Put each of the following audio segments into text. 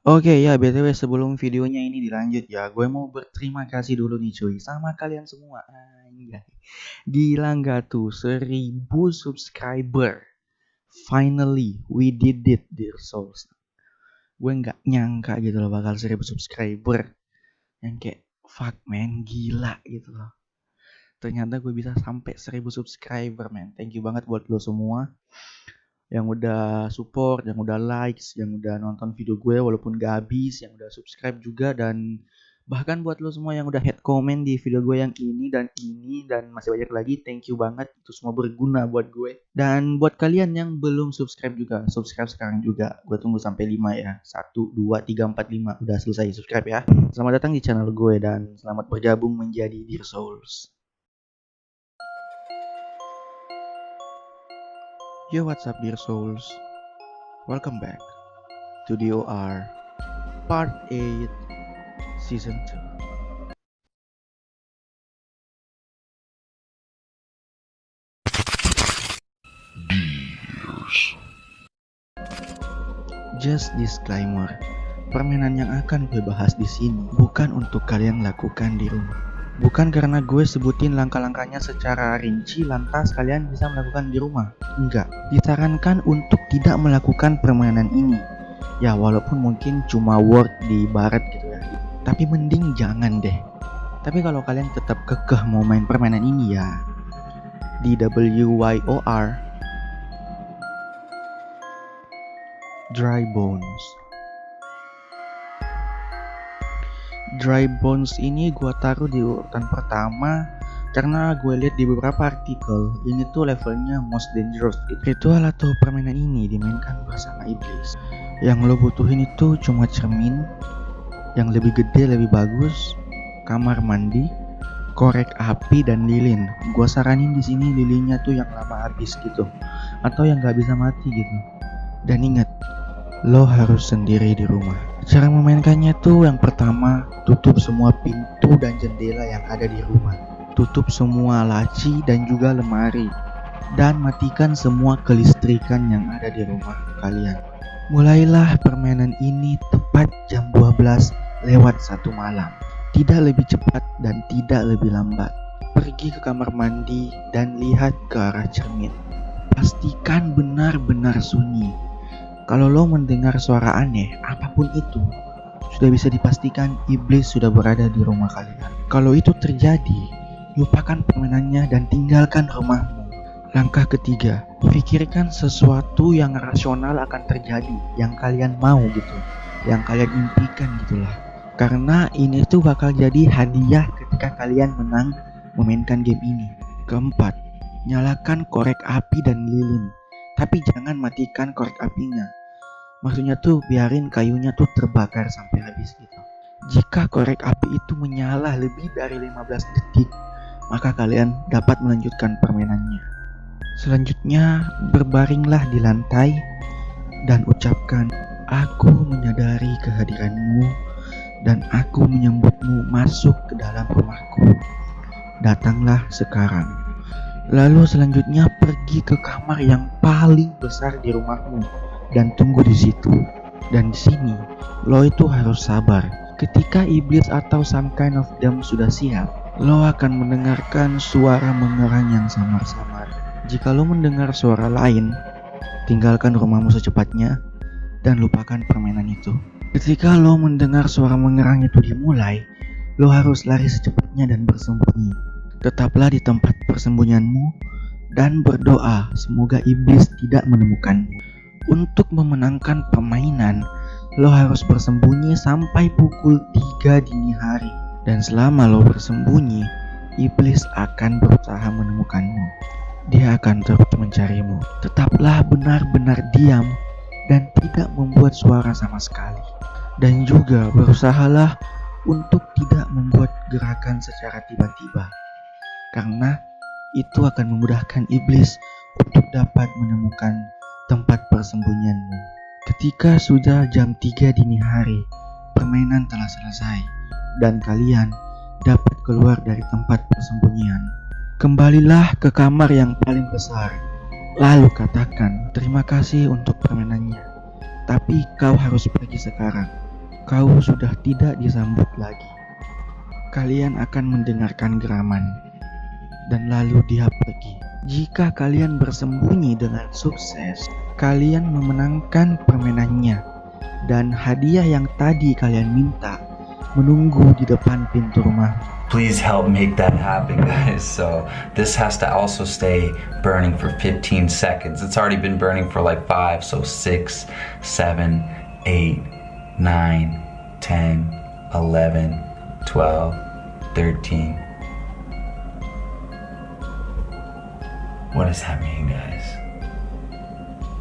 Oke ya, BTW sebelum videonya ini dilanjut ya, gue mau berterima kasih dulu nih cuy sama kalian semua. Anjay. Gila nggak tuh 1000 subscriber. Finally we did it dear souls. Gue nggak nyangka gitu loh bakal 1000 subscriber. Yang kayak fuck man, gila gitu loh. Ternyata gue bisa sampai 1000 subscriber man. Thank you banget buat lo semua yang udah support, yang udah likes, yang udah nonton video gue walaupun gak habis, yang udah subscribe juga, dan bahkan buat lo semua yang udah head comment di video gue yang ini dan masih banyak lagi, thank you banget, itu semua berguna buat gue. Dan buat kalian yang belum subscribe juga, subscribe sekarang juga. Gue tunggu sampai 5 ya. 1 2 3 4 5 udah selesai subscribe ya. Selamat datang di channel gue dan selamat bergabung menjadi Dear Souls. Yo, what's up dear souls? Welcome back to DOR Part 8 Season 2. Just disclaimer, permainan yang akan gue bahas di sini bukan untuk kalian lakukan di rumah. Bukan karena gue sebutin langkah-langkahnya secara rinci lantas kalian bisa melakukan di rumah. Enggak, disarankan untuk tidak melakukan permainan ini. Ya walaupun mungkin cuma word di barat gitu ya. Tapi mending jangan deh. Tapi kalau kalian tetap kekeh mau main permainan ini ya, DWYOR Dry Bones. Dry Bones ini gue taruh di urutan pertama karena gue lihat di beberapa artikel ini tuh levelnya most dangerous. Ritual atau permainan ini dimainkan bersama iblis. Yang lo butuhin itu cuma cermin yang lebih gede lebih bagus, kamar mandi, korek api dan lilin. Gue saranin di sini lilinnya tuh yang lama habis gitu atau yang nggak bisa mati gitu. Dan ingat, lo harus sendiri di rumah. Cara memainkannya tuh yang pertama, tutup semua pintu dan jendela yang ada di rumah. Tutup semua laci dan juga lemari. Dan matikan semua kelistrikan yang ada di rumah kalian. Mulailah permainan ini tepat jam 12 lewat 1 malam. Tidak lebih cepat dan tidak lebih lambat. Pergi ke kamar mandi dan lihat ke arah cermin. Pastikan benar-benar sunyi. Kalau lo mendengar suara aneh, apapun itu, sudah bisa dipastikan iblis sudah berada di rumah kalian. Kalau itu terjadi, lupakan permainannya dan tinggalkan rumahmu. Langkah ketiga, pikirkan sesuatu yang rasional akan terjadi, yang kalian mau gitu, yang kalian impikan gitulah. Karena ini tuh bakal jadi hadiah ketika kalian menang memainkan game ini. Keempat, nyalakan korek api dan lilin. Tapi jangan matikan korek apinya. Maksudnya tuh biarin kayunya tuh terbakar sampai habis gitu. Jika korek api itu menyala lebih dari 15 detik, maka kalian dapat melanjutkan permainannya. Selanjutnya, berbaringlah di lantai dan ucapkan, "Aku menyadari kehadiranmu dan aku menyambutmu masuk ke dalam rumahku. Datanglah sekarang." Lalu selanjutnya pergi ke kamar yang paling besar di rumahmu dan tunggu di situ. Dan di sini lo itu harus sabar. Ketika iblis atau some kind of them sudah siap, lo akan mendengarkan suara mengerang yang samar-samar. Jika lo mendengar suara lain, tinggalkan rumahmu secepatnya dan lupakan permainan itu. Ketika lo mendengar suara mengerang itu dimulai, lo harus lari secepatnya dan bersembunyi. Tetaplah di tempat persembunyianmu dan berdoa semoga iblis tidak menemukanmu. Untuk memenangkan permainan, lo harus bersembunyi sampai pukul 3 dini hari. Dan selama lo bersembunyi, iblis akan berusaha menemukanmu. Dia akan terus mencarimu. Tetaplah benar-benar diam dan tidak membuat suara sama sekali. Dan juga berusahalah untuk tidak membuat gerakan secara tiba-tiba. Karena itu akan memudahkan iblis untuk dapat menemukan tempat persembunyianmu. Ketika sudah jam 3 dini hari, permainan telah selesai dan kalian dapat keluar dari tempat persembunyian. Kembalilah ke kamar yang paling besar. Lalu katakan, "Terima kasih untuk permainannya, tapi kau harus pergi sekarang." kau sudah tidak disambut lagi. Kalian akan mendengarkan geraman, dan lalu dia pergi. Jika kalian bersembunyi dengan sukses, kalian memenangkan permainannya, dan hadiah yang tadi kalian minta menunggu di depan pintu rumah. Please help make that happen, guys. So this has to also stay burning for 15 seconds. It's already been burning for like 5, so 6, 7, 8, 9, 10, 11, 12, 13. What is happening, guys?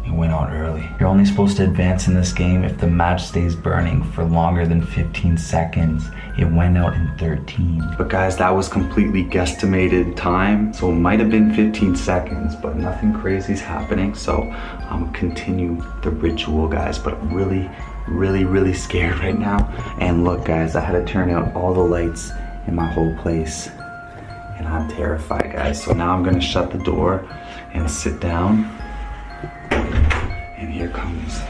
It went out early. You're only supposed to advance in this game if the match stays burning for longer than 15 seconds. It went out in 13. But guys, that was completely guesstimated time. So it might have been 15 seconds, but nothing crazy is happening. So I'm gonna continue the ritual, guys. But I'm really scared right now. And look, guys, I had to turn out all the lights in my whole place. And I'm terrified, guys. So now I'm gonna shut the door and sit down. And here comes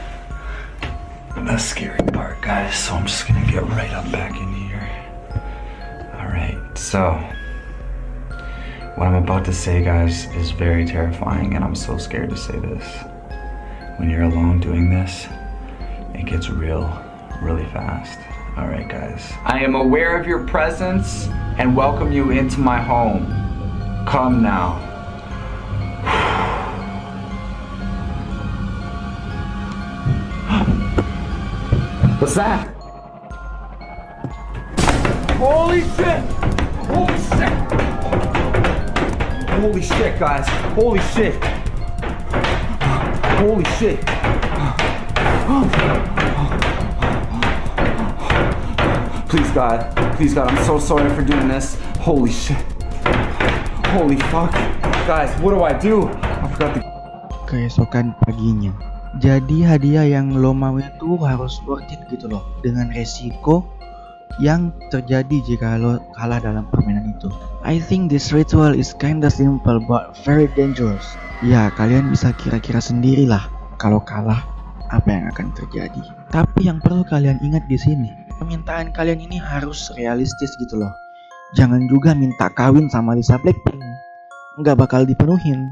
the scary part, guys. So I'm just gonna get right up back in here. Alright, so what I'm about to say, guys, is very terrifying, and I'm so scared to say this. When you're alone doing this, it gets really fast. Alright, guys. I am aware of your presence and welcome you into my home. Come now. What's that? Holy shit! Holy shit! Holy shit, guys! Holy shit! Holy shit! Please God, I'm so sorry for doing this. Holy shit. Holy fuck. Guys, what do I do? I forgot the... Keesokan paginya. Jadi hadiah yang lo mau itu harus worth it gitu loh, dengan resiko yang terjadi jika lo kalah dalam permainan itu. I think this ritual is kinda simple but very dangerous. Ya, kalian bisa kira-kira sendirilah kalau kalah apa yang akan terjadi. Tapi yang perlu kalian ingat di sini, permintaan kalian ini harus realistis gitu loh. Jangan juga minta kawin sama Lisa Blackpink, nggak bakal dipenuhin.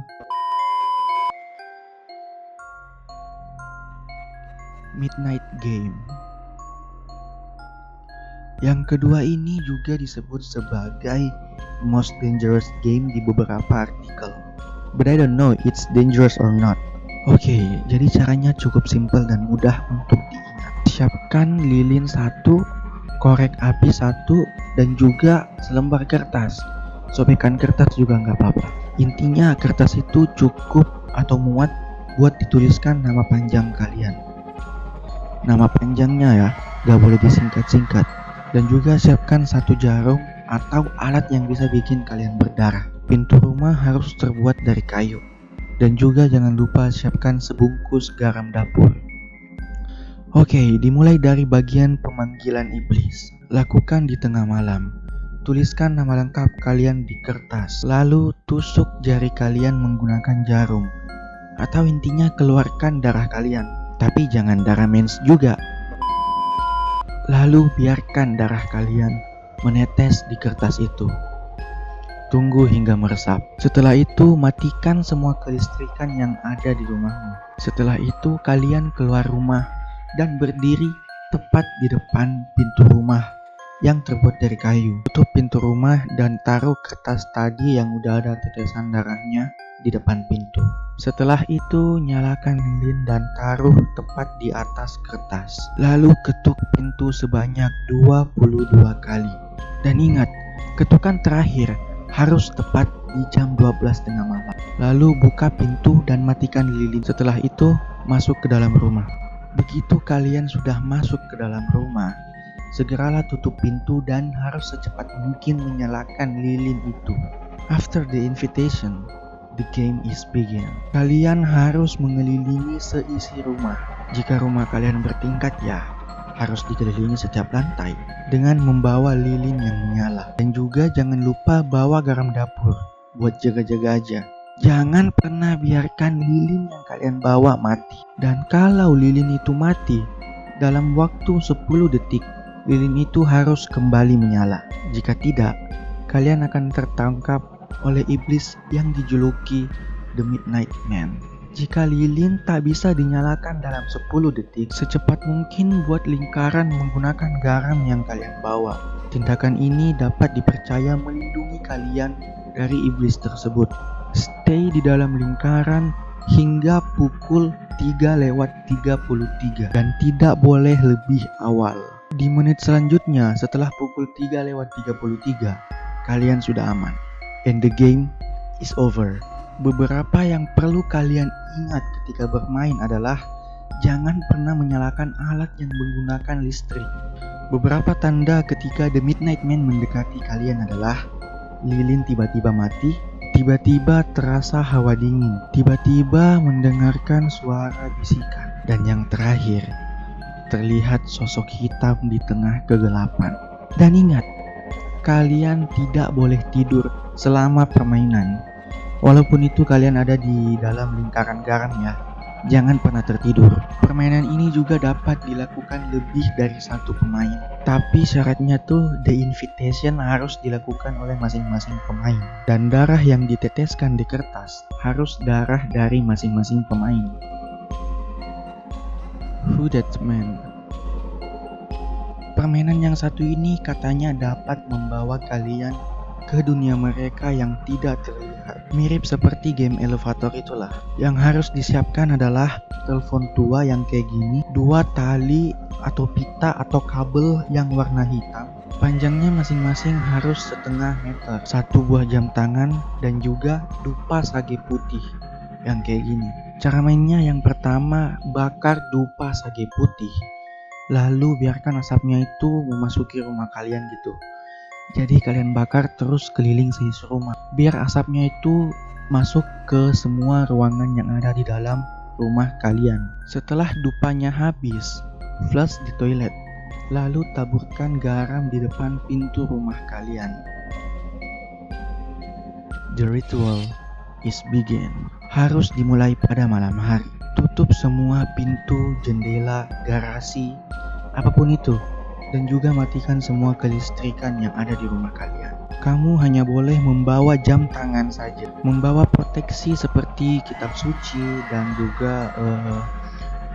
Midnight Game. Yang kedua ini juga disebut sebagai most dangerous game di beberapa artikel. But I don't know it's dangerous or not. Oke, jadi caranya cukup simpel dan mudah untuk diingat. Siapkan lilin 1, korek api 1, dan juga selembar kertas. Sobekan kertas juga nggak apa-apa. Intinya kertas itu cukup atau muat buat dituliskan nama panjang kalian. Nama panjangnya ya, gak boleh disingkat-singkat. Dan juga siapkan 1 jarum atau alat yang bisa bikin kalian berdarah. Pintu rumah harus terbuat dari kayu. Dan juga jangan lupa siapkan sebungkus garam dapur. Oke, dimulai dari bagian pemanggilan iblis. Lakukan di tengah malam. Tuliskan nama lengkap kalian di kertas. Lalu tusuk jari kalian menggunakan jarum. Atau intinya keluarkan darah kalian. Tapi jangan darah mens juga. Lalu biarkan darah kalian menetes di kertas itu. Tunggu hingga meresap. Setelah itu matikan semua kelistrikan yang ada di rumahmu. Setelah itu kalian keluar rumah dan berdiri tepat di depan pintu rumah yang terbuat dari kayu. Tutup pintu rumah dan taruh kertas tadi yang udah ada tetesan darahnya di depan pintu. Setelah itu nyalakan lilin dan taruh tepat di atas kertas. Lalu ketuk pintu sebanyak 22 kali. Dan ingat, ketukan terakhir harus tepat di jam 12:30 malam. Lalu buka pintu dan matikan lilin. Setelah itu masuk ke dalam rumah. Begitu kalian sudah masuk ke dalam rumah, segeralah tutup pintu dan harus secepat mungkin menyalakan lilin itu. After the invitation, the game is begin. Kalian harus mengelilingi seisi rumah. Jika rumah kalian bertingkat ya, harus dikelilingi setiap lantai dengan membawa lilin yang menyala. Dan juga jangan lupa bawa garam dapur buat jaga-jaga aja. Jangan pernah biarkan lilin yang kalian bawa mati. Dan kalau lilin itu mati, Dalam waktu 10 detik, lilin itu harus kembali menyala. Jika tidak, kalian akan tertangkap oleh iblis yang dijuluki The Midnight Man. Jika lilin tak bisa dinyalakan dalam 10 detik, secepat mungkin buat lingkaran menggunakan garam yang kalian bawa. Tindakan ini dapat dipercaya melindungi kalian dari iblis tersebut. Stay di dalam lingkaran hingga pukul 3:33 dan tidak boleh lebih awal. Di menit selanjutnya setelah pukul 3:33, kalian sudah aman. And the game is over. Beberapa yang perlu kalian ingat ketika bermain adalah jangan pernah menyalakan alat yang menggunakan listrik. Beberapa tanda ketika The Midnight Man mendekati kalian adalah lilin tiba-tiba mati, tiba-tiba terasa hawa dingin, tiba-tiba mendengarkan suara bisikan, dan yang terakhir, terlihat sosok hitam di tengah kegelapan. Dan ingat, kalian tidak boleh tidur selama permainan. Walaupun itu kalian ada di dalam lingkaran garam ya, jangan pernah tertidur. Permainan ini juga dapat dilakukan lebih dari satu pemain. Tapi syaratnya tuh the invitation harus dilakukan oleh masing-masing pemain. Dan darah yang diteteskan di kertas harus darah dari masing-masing pemain. Who That Man? Permainan yang satu ini katanya dapat membawa kalian ke dunia mereka yang tidak terlihat. Mirip seperti game elevator itulah. Yang harus disiapkan adalah telepon tua yang kayak gini, 2 tali atau pita atau kabel yang warna hitam. Panjangnya masing-masing harus 1,5 meter. 1 buah jam tangan dan juga dupa sage putih yang kayak gini. Cara mainnya yang pertama, bakar dupa sage putih. Lalu biarkan asapnya itu memasuki rumah kalian gitu. Jadi kalian bakar terus keliling seisi rumah, biar asapnya itu masuk ke semua ruangan yang ada di dalam rumah kalian. Setelah dupanya habis, flush di toilet, lalu taburkan garam di depan pintu rumah kalian. The ritual is begin. Harus dimulai pada malam hari. Tutup semua pintu, jendela, garasi, apapun itu. Dan juga matikan semua kelistrikan yang ada di rumah kalian. Kamu hanya boleh membawa jam tangan saja. Membawa proteksi seperti kitab suci dan juga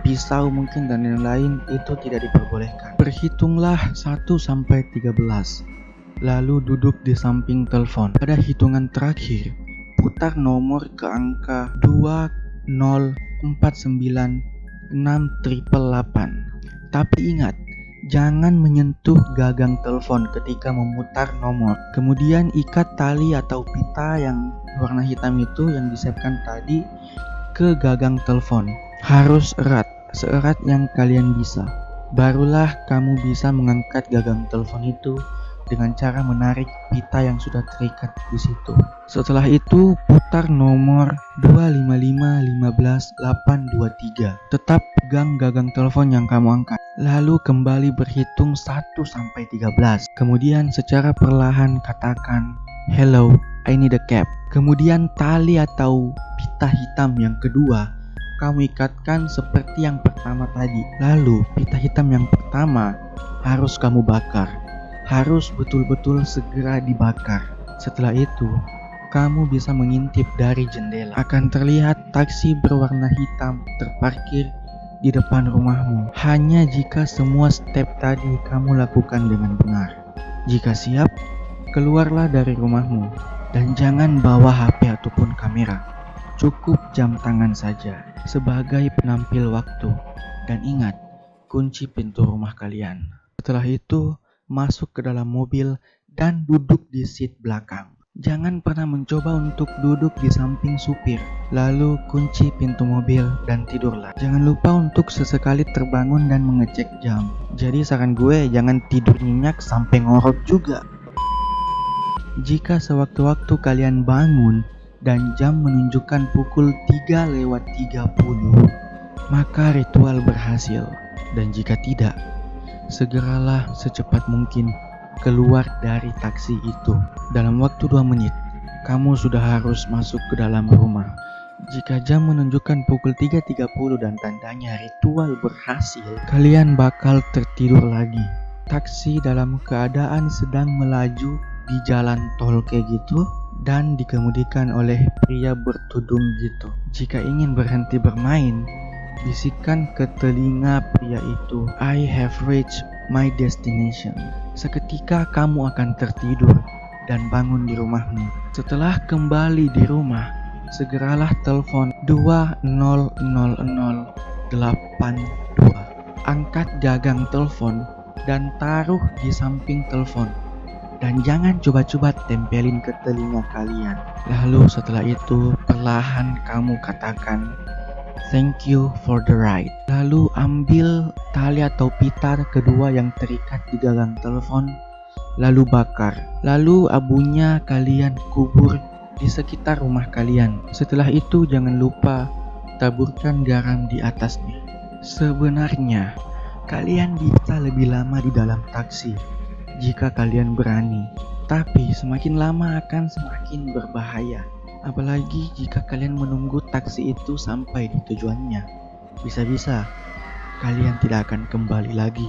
pisau mungkin dan lain-lain itu tidak diperbolehkan. Perhitunglah 1-13. Lalu duduk di samping telepon. Pada hitungan terakhir, putar nomor ke angka 2049688. Tapi ingat, jangan menyentuh gagang telepon ketika memutar nomor. Kemudian ikat tali atau pita yang warna hitam itu yang disiapkan tadi ke gagang telepon. Harus erat, seerat yang kalian bisa. Barulah kamu bisa mengangkat gagang telepon itu dengan cara menarik pita yang sudah terikat di situ. Setelah itu putar nomor 25515823. Tetap pegang gagang telepon yang kamu angkat. Lalu kembali berhitung 1-13. Kemudian secara perlahan katakan, "Hello, I need a cab." Kemudian tali atau pita hitam yang kedua kamu ikatkan seperti yang pertama tadi. Lalu pita hitam yang pertama harus kamu bakar. Harus betul-betul segera dibakar. Setelah itu, kamu bisa mengintip dari jendela. Akan terlihat taksi berwarna hitam terparkir di depan rumahmu. Hanya jika semua step tadi kamu lakukan dengan benar. Jika siap, keluarlah dari rumahmu dan jangan bawa HP ataupun kamera. Cukup jam tangan saja sebagai penampil waktu. Dan ingat, kunci pintu rumah kalian. Setelah itu, masuk ke dalam mobil dan duduk di seat belakang. Jangan pernah mencoba untuk duduk di samping supir. Lalu kunci pintu mobil dan tidurlah. Jangan lupa untuk sesekali terbangun dan mengecek jam. Jadi saran gue jangan tidur nyenyak sampai ngorok juga. Jika sewaktu-waktu kalian bangun dan jam menunjukkan pukul 3:30, maka ritual berhasil. Dan jika tidak, segeralah secepat mungkin keluar dari taksi itu. Dalam waktu 2 menit, kamu sudah harus masuk ke dalam rumah. Jika jam menunjukkan pukul 3:30 dan tanda adanya ritual berhasil, kalian bakal tertidur lagi. Taksi dalam keadaan sedang melaju di jalan tol kayak gitu dan dikemudikan oleh pria bertudung gitu. Jika ingin berhenti bermain, bisikan ke telinga pria itu, "I have reached my destination." Seketika kamu akan tertidur dan bangun di rumahmu. Setelah kembali di rumah, segeralah telepon 200082. Angkat gagang telepon dan taruh di samping telepon. Dan jangan coba-coba tempelin ke telinga kalian. Lalu setelah itu perlahan kamu katakan, "Thank you for the ride." Lalu ambil tali atau pita kedua yang terikat di gagang telepon, lalu bakar. Lalu abunya kalian kubur di sekitar rumah kalian. Setelah itu jangan lupa taburkan garam di atasnya. Sebenarnya kalian bisa lebih lama di dalam taksi jika kalian berani, tapi semakin lama akan semakin berbahaya. Apalagi jika kalian menunggu taksi itu sampai di tujuannya. Bisa-bisa kalian tidak akan kembali lagi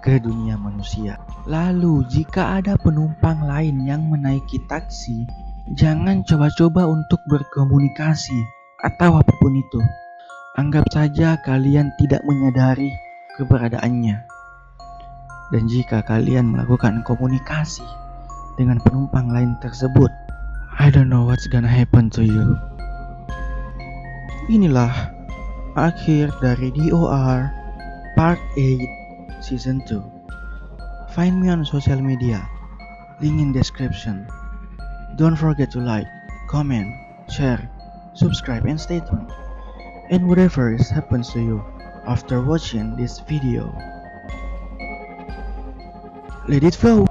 ke dunia manusia. Lalu jika ada penumpang lain yang menaiki taksi, jangan coba-coba untuk berkomunikasi atau apapun itu. Anggap saja kalian tidak menyadari keberadaannya. Dan jika kalian melakukan komunikasi dengan penumpang lain tersebut, I don't know what's gonna happen to you. Inilah akhir dari DOR Part 8 Season 2. Find me on social media, link in description. Don't forget to like, comment, share, subscribe and stay tuned. And whatever happens to you after watching this video, let it flow.